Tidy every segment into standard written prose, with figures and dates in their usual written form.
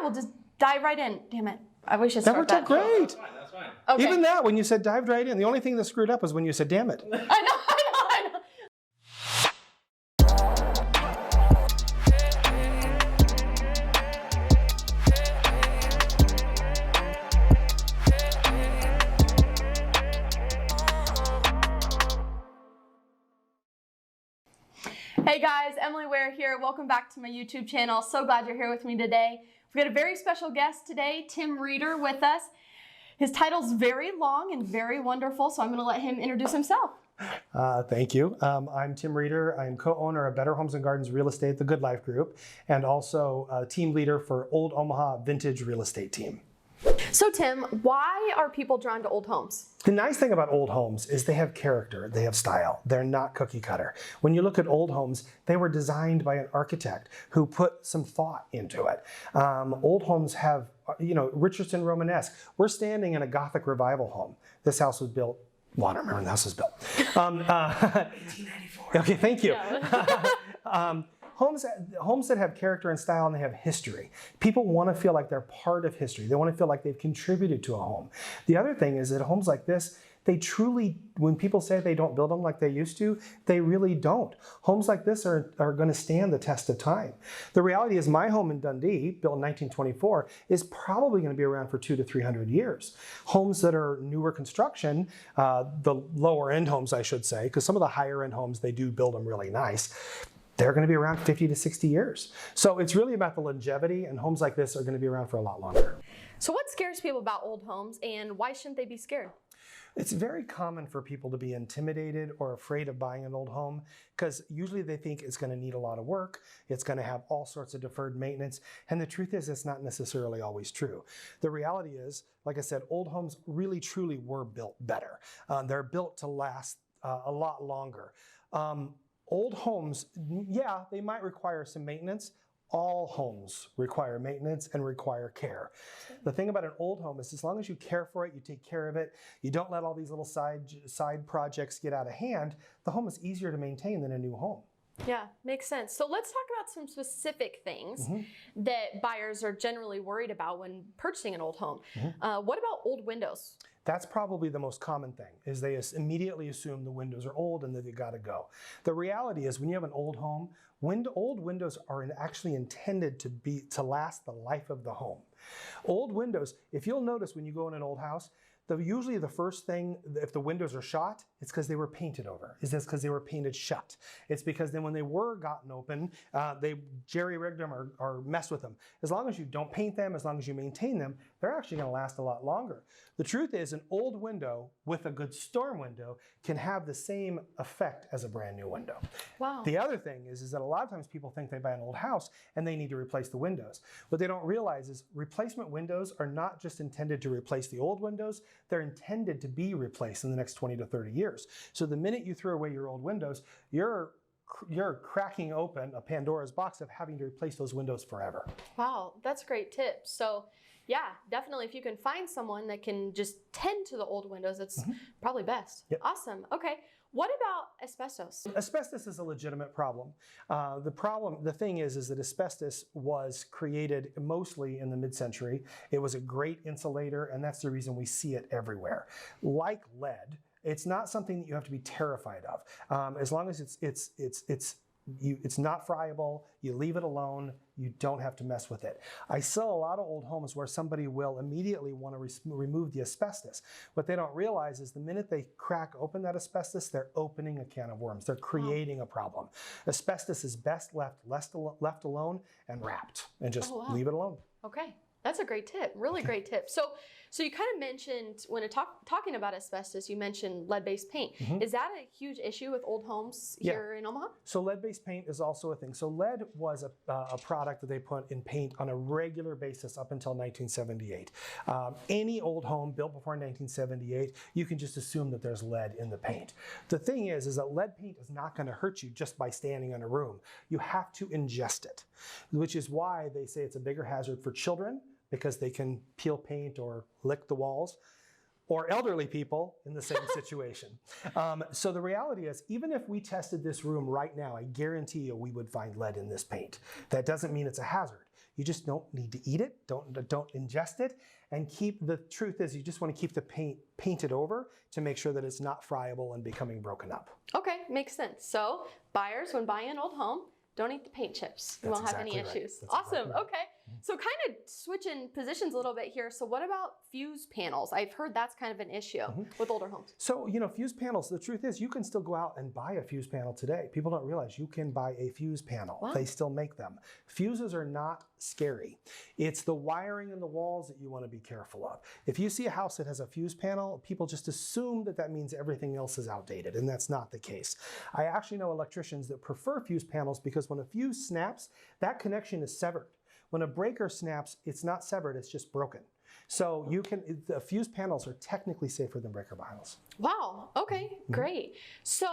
we'll just dive right in. Damn it. I wish I That started worked out great. No, that's fine. Okay. Even that, when you said dived right in, the only thing that screwed up was when you said damn it. I know. Hey guys, Emily Ware here. Welcome back to my YouTube channel. So glad you're here with me today. We've got a very special guest today, Tim Reeder, with us. His title's very long and very wonderful, so I'm going to let him introduce himself. Thank you. I'm Tim Reeder. I'm co-owner of Better Homes and Gardens Real Estate, the Good Life Group, and also team leader for Old Omaha Vintage Real Estate Team. So Tim, why are people drawn to old homes? The nice thing about old homes is they have character, they have style. They're not cookie cutter. When you look at old homes, they were designed by an architect who put some thought into it. Old homes have, Richardson Romanesque. We're standing in a Gothic revival home. This house was built, well, I don't remember when the house was built. 1894. Okay, thank you. Yeah. Homes that have character and style and they have history. People want to feel like they're part of history. They want to feel like they've contributed to a home. The other thing is that homes like this, they truly, when people say they don't build them like they used to, they really don't. Homes like this are going to stand the test of time. The reality is my home in Dundee, built in 1924, is probably going to be around for 200 to 300 years. Homes that are newer construction, the lower end homes I should say, because some of the higher end homes, they do build them really nice. They're going to be around 50 to 60 years. So it's really about the longevity, and homes like this are going to be around for a lot longer. So what scares people about old homes, and why shouldn't they be scared? It's very common for people to be intimidated or afraid of buying an old home because usually they think it's going to need a lot of work, it's going to have all sorts of deferred maintenance, and the truth is it's not necessarily always true. The reality is, like I said, old homes really truly were built better. They're built to last a lot longer. Old homes, yeah, they might require some maintenance. All homes require maintenance and require care. The thing about an old home is as long as you care for it, you take care of it, you don't let all these little side projects get out of hand, the home is easier to maintain than a new home. Yeah, makes sense. So let's talk about some specific things that buyers are generally worried about when purchasing an old home. What about old windows? That's probably the most common thing, is they immediately assume the windows are old and that they gotta go. The reality is when you have an old home, old windows are actually intended to last the life of the home. Old windows, if you'll notice when you go in an old house, usually the first thing, if the windows are shot, it's because they were painted over. It's because they were painted shut. It's because then when they were gotten open, they jerry-rigged them or messed with them. As long as you don't paint them, as long as you maintain them, they're actually going to last a lot longer. The truth is an old window with a good storm window can have the same effect as a brand new window. Wow. The other thing is that a lot of times people think they buy an old house and they need to replace the windows. What they don't realize is replacement windows are not just intended to replace the old windows, they're intended to be replaced in the next 20 to 30 years. So the minute you throw away your old windows, you're cracking open a Pandora's box of having to replace those windows forever. Wow, that's a great tip. So yeah, definitely if you can find someone that can just tend to the old windows, that's probably best. Yep. Awesome. Okay. What about asbestos? Asbestos is a legitimate problem. The thing is that asbestos was created mostly in the mid-century. It was a great insulator, and that's the reason we see it everywhere. Like lead, it's not something that you have to be terrified of. As long as it's not friable, you leave it alone, you don't have to mess with it. I sell a lot of old homes where somebody will immediately want to remove the asbestos. What they don't realize is the minute they crack open that asbestos, they're opening a can of worms. They're creating a problem. Asbestos is best left alone and wrapped, and just leave it alone. Okay. That's a great tip, really great tip. So you kind of mentioned, when talking about asbestos, you mentioned lead-based paint. Is that a huge issue with old homes here in Omaha? So lead-based paint is also a thing. So lead was a product that they put in paint on a regular basis up until 1978. Any old home built before 1978, you can just assume that there's lead in the paint. The thing is that lead paint is not going to hurt you just by standing in a room. You have to ingest it, which is why they say it's a bigger hazard for children, because they can peel paint or lick the walls, or elderly people in the same situation. So the reality is, even if we tested this room right now, I guarantee you we would find lead in this paint. That doesn't mean it's a hazard. You just don't need to eat it. Don't ingest it. And the truth is, you just want to keep the paint painted over to make sure that it's not friable and becoming broken up. Okay, makes sense. So buyers, when buying an old home, don't eat the paint chips. You won't have any issues. Awesome. Okay. So kind of switching positions a little bit here. So what about fuse panels? I've heard that's kind of an issue with older homes. So, fuse panels, the truth is you can still go out and buy a fuse panel today. People don't realize you can buy a fuse panel. Wow. They still make them. Fuses are not scary. It's the wiring in the walls that you want to be careful of. If you see a house that has a fuse panel, people just assume that that means everything else is outdated, and that's not the case. I actually know electricians that prefer fuse panels because when a fuse snaps, that connection is severed. When a breaker snaps, it's not severed, it's just broken. So the fuse panels are technically safer than breaker panels. Wow, okay, great. So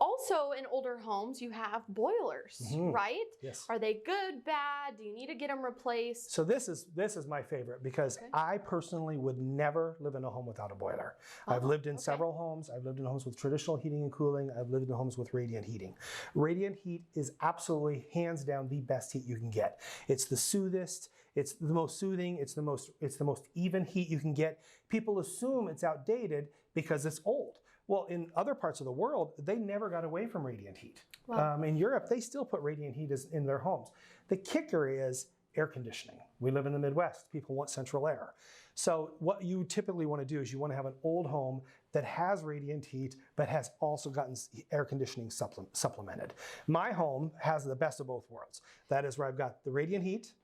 also in older homes, you have boilers, right? Yes. Are they good, bad? Do you need to get them replaced? So this is my favorite because I personally would never live in a home without a boiler. I've lived in several homes. I've lived in homes with traditional heating and cooling. I've lived in homes with radiant heating. Radiant heat is absolutely hands down the best heat you can get. It's the soothest. It's the most soothing. It's the most even heat you can get. People assume it's outdated because it's old. Well, in other parts of the world, they never got away from radiant heat. Wow. In Europe, they still put radiant heat in their homes. The kicker is air conditioning. We live in the Midwest. People want central air. So what you typically want to do is you want to have an old home that has radiant heat, but has also gotten air conditioning supplemented. My home has the best of both worlds. That is where I've got the radiant heat,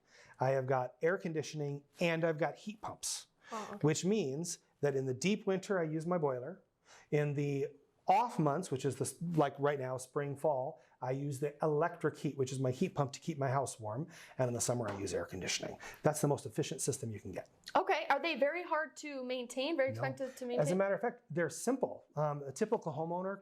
I have got air conditioning, and I've got heat pumps, which means that in the deep winter, I use my boiler. In the off months, which is like right now, spring, fall, I use the electric heat, which is my heat pump to keep my house warm. And in the summer, I use air conditioning. That's the most efficient system you can get. Okay, are they very hard to maintain, very expensive to maintain? As a matter of fact, they're simple. A typical homeowner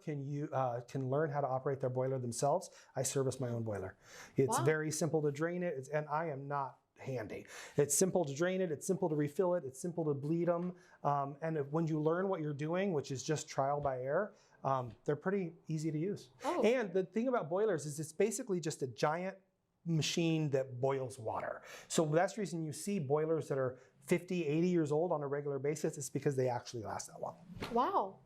can learn how to operate their boiler themselves. I service my own boiler. It's very simple to drain it, and I am not handy. It's simple to drain it, it's simple to refill it, it's simple to bleed them. And when you learn what you're doing, which is just trial by error, they're pretty easy to use. And the thing about boilers is it's basically just a giant machine that boils water. So that's the reason you see boilers that are 50, 80 years old on a regular basis. It's because they actually last that long.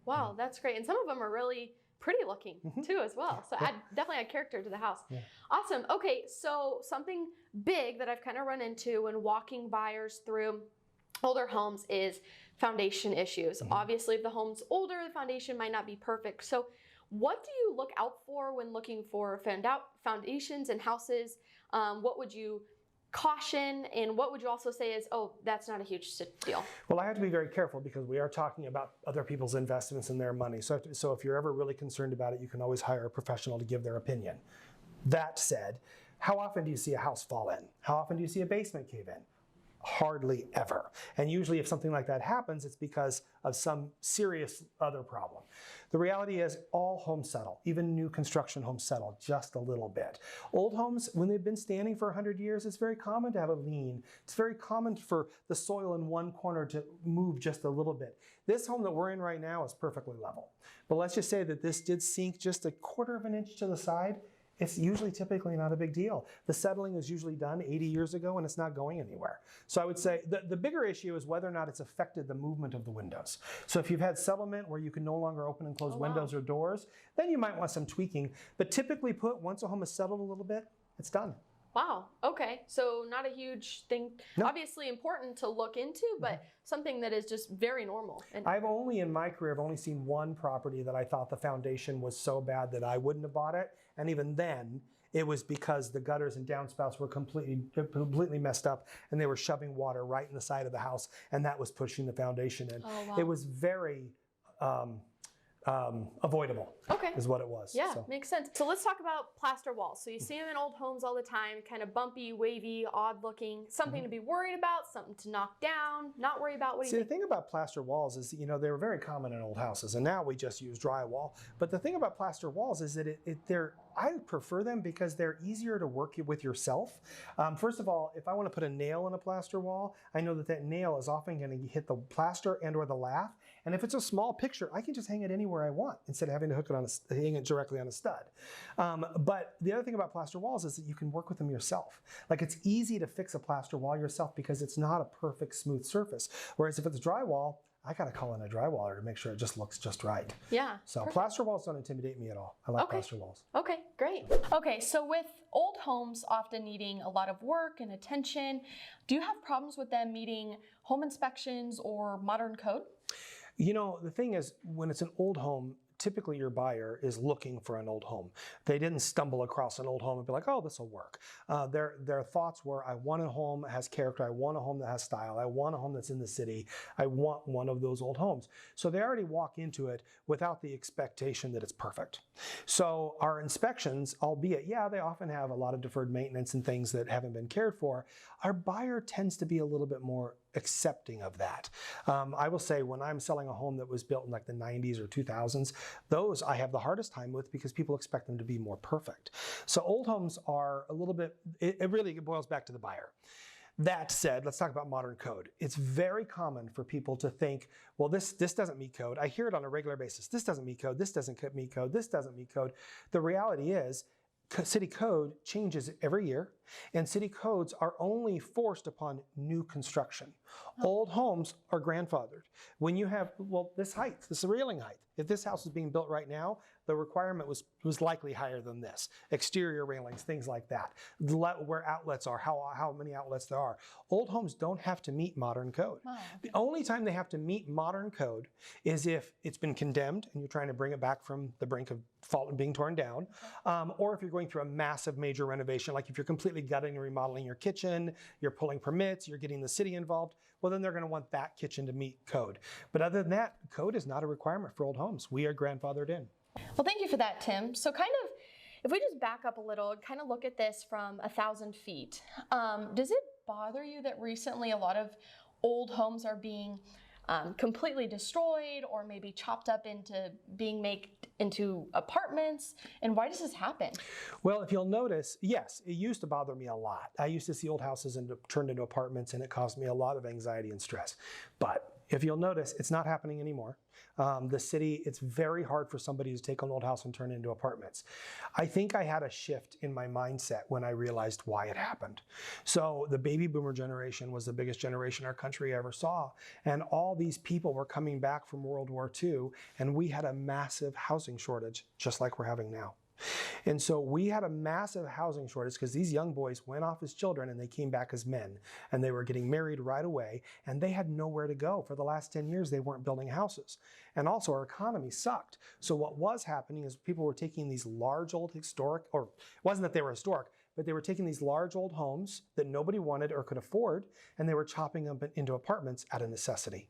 Wow, that's great. And some of them are really pretty looking too as well. So definitely add character to the house. Awesome. Okay, so something big that I've kind of run into when walking buyers through older homes is foundation issues. Obviously, if the home's older, the foundation might not be perfect. So what do you look out for when looking for foundations in houses? What would you caution, and what would you also say is, oh, that's not a huge deal? Well, I have to be very careful because we are talking about other people's investments and their money. So if you're ever really concerned about it, you can always hire a professional to give their opinion. That said, how often do you see a house fall in? How often do you see a basement cave in? Hardly ever. And usually if something like that happens, it's because of some serious other problem. The reality is all homes settle, even new construction homes settle just a little bit. Old homes, when they've been standing for 100 years, it's very common to have a lean. It's very common for the soil in one corner to move just a little bit. This home that we're in right now is perfectly level. But let's just say that this did sink just a quarter of an inch to the side. It's usually typically not a big deal. The settling is usually done 80 years ago and it's not going anywhere. So I would say the bigger issue is whether or not it's affected the movement of the windows. So if you've had settlement where you can no longer open and close windows or doors, then you might want some tweaking. But typically once a home is settled a little bit, it's done. Wow, okay. So not a huge thing, obviously important to look into, but something that is just very normal. And in my career, I've only seen one property that I thought the foundation was so bad that I wouldn't have bought it. And even then, it was because the gutters and downspouts were completely messed up and they were shoving water right in the side of the house, and that was pushing the foundation in. It was very avoidable, is what it was. Yeah, makes sense. So let's talk about plaster walls. So you see them in old homes all the time, kind of bumpy, wavy, odd looking, something to be worried about, something to knock down, not worry about. What do you think? The thing about plaster walls is, they were very common in old houses, and now we just use drywall. But the thing about plaster walls is that I prefer them because they're easier to work with yourself. First of all, if I want to put a nail in a plaster wall, I know that nail is often going to hit the plaster and or the lath. And if it's a small picture, I can just hang it anywhere I want instead of having to hook it directly on a stud. But the other thing about plaster walls is that you can work with them yourself. Like, it's easy to fix a plaster wall yourself because it's not a perfect smooth surface. Whereas if it's drywall, I got to call in a drywaller to make sure it just looks just right. Yeah. So plaster walls don't intimidate me at all. I like plaster walls. Okay, great. Okay, so with old homes often needing a lot of work and attention, do you have problems with them meeting home inspections or modern code? You know, the thing is, when it's an old home, typically your buyer is looking for an old home. They didn't stumble across an old home and be like, oh, this will work. Their thoughts were, I want a home that has character. I want a home that has style. I want a home that's in the city. I want one of those old homes. So they already walk into it without the expectation that it's perfect. So our inspections, albeit, yeah, they often have a lot of deferred maintenance and things that haven't been cared for, our buyer tends to be a little bit more accepting of that. I will say, when I'm selling a home that was built in like the 90s or 2000s, those I have the hardest time with because people expect them to be more perfect. So old homes are a little bit, it really boils back to the buyer. That said, let's talk about modern code. It's very common for people to think, well, this doesn't meet code. I hear it on a regular basis. This doesn't meet code. This doesn't meet code. This doesn't meet code. The reality is, city code changes every year, and city codes are only forced upon new construction. Old homes are grandfathered. When you have, well, this height, this railing height, if this house is being built right now, the requirement was likely higher than this. Exterior railings, things like that. Where outlets are, how many outlets there are. Old homes don't have to meet modern code. Wow. The only time they have to meet modern code is if it's been condemned and you're trying to bring it back from the brink of fault and being torn down, or if you're going through a massive major renovation, like if you're completely gutting and remodeling your kitchen, you're pulling permits, you're getting the city involved, well, then they're going to want that kitchen to meet code. But other than that, code is not a requirement for old homes. We are grandfathered in. Well, thank you for that, Tim. So kind of, if we just back up a little and kind of look at this from 1,000 feet, does it bother you that recently a lot of old homes are being completely destroyed or maybe chopped up into being made into apartments? And why does this happen? Well, if you'll notice, yes, it used to bother me a lot. I used to see old houses turned into apartments, and it caused me a lot of anxiety and stress. But if you'll notice, it's not happening anymore. The city, it's very hard for somebody to take an old house and turn it into apartments. I think I had a shift in my mindset when I realized why it happened. So the baby boomer generation was the biggest generation our country ever saw. And all these people were coming back from World War II, and we had a massive housing shortage, just like we're having now. And so we had a massive housing shortage because these young boys went off as children and they came back as men, and they were getting married right away, and they had nowhere to go. For the last 10 years, they weren't building houses. And also our economy sucked. So what was happening is people were taking these large old historic, or it wasn't that they were historic, but they were taking these large old homes that nobody wanted or could afford, and they were chopping them into apartments out of necessity.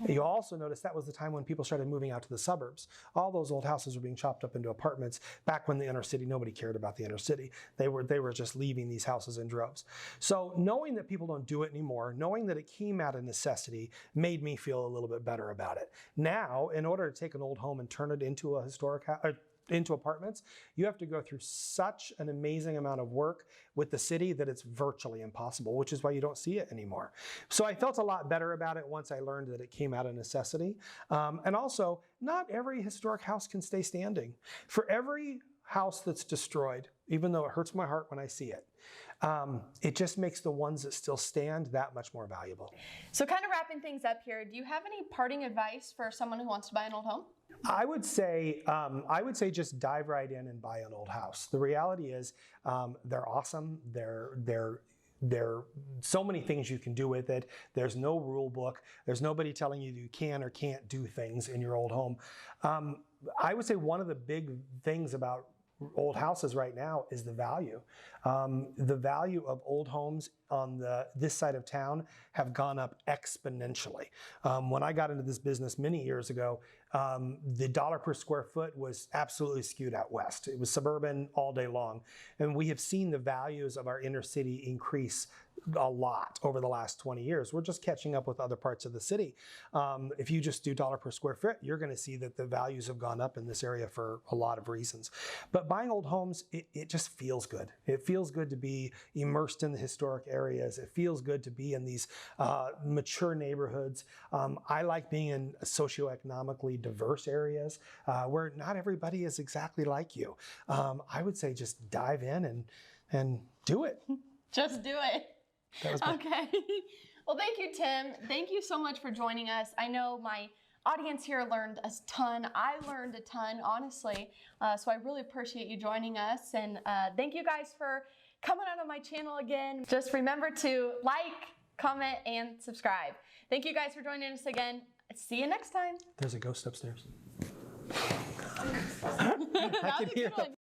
You also notice that was the time when people started moving out to the suburbs. All those old houses were being chopped up into apartments. Back when the inner city, nobody cared about the inner city. They were just leaving these houses in droves. So knowing that people don't do it anymore, knowing that it came out of necessity, made me feel a little bit better about it. Now, in order to take an old home and turn it into a historic house, into apartments, you have to go through such an amazing amount of work with the city that it's virtually impossible, which is why you don't see it anymore. So I felt a lot better about it once I learned that it came out of necessity. And also, not every historic house can stay standing. For every house that's destroyed, even though it hurts my heart when I see it, it just makes the ones that still stand that much more valuable. So kind of wrapping things up here, do you have any parting advice for someone who wants to buy an old home? I would say just dive right in and buy an old house. The reality is they're awesome. There are so many things you can do with it. There's no rule book. There's nobody telling you you can or can't do things in your old home. I would say one of the big things about old houses right now is the value. The value of old homes on this side of town have gone up exponentially. When I got into this business many years ago, the dollar per square foot was absolutely skewed out west. It was suburban all day long. And we have seen the values of our inner city increase a lot over the last 20 years. We're just catching up with other parts of the city. If you just do dollar per square foot, you're going to see that the values have gone up in this area for a lot of reasons. But buying old homes, it just feels good. It feels feels good to be immersed in the historic areas. It feels good to be in these mature neighborhoods. I like being in socioeconomically diverse areas where not everybody is exactly like you. I would say just dive in and do it. Just do it. That was Okay. Well, thank you, Tim. Thank you so much for joining us. I know my audience here learned a ton. I learned a ton, honestly. So I really appreciate you joining us. And thank you guys for coming out on my channel again. Just remember to like, comment, and subscribe. Thank you guys for joining us again. See you next time. There's a ghost upstairs. That was a good one.